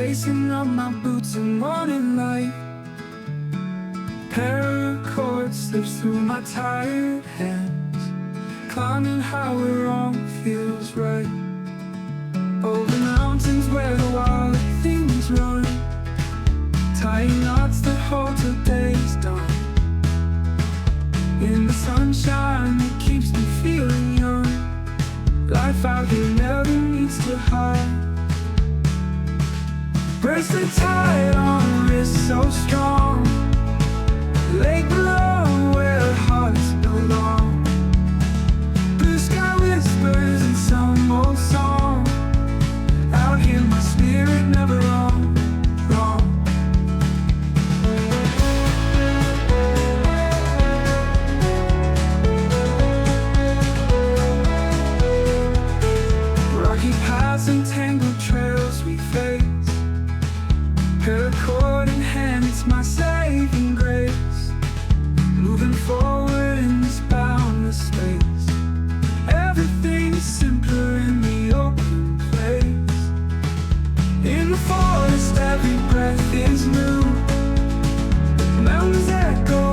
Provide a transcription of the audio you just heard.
lacing up my boots in morning light. Paracord slips through my tired hands, climbing how we're wrong feels right. Over mountains where the wild things run, tying knots that hold till day's done. In the sunshine that keeps me feeling young, life out here never needs to hide. Bracelet tied on wrist so strong, lake below where hearts belong. Blue sky whispers in some old song, out here my spirit never wrong, wrong. Rocky paths and tangled trails we face, paracord in hand, it's my saving grace. Moving forward in this boundless space, everything's simpler in the open place. In the forest every breath is new, mountains echo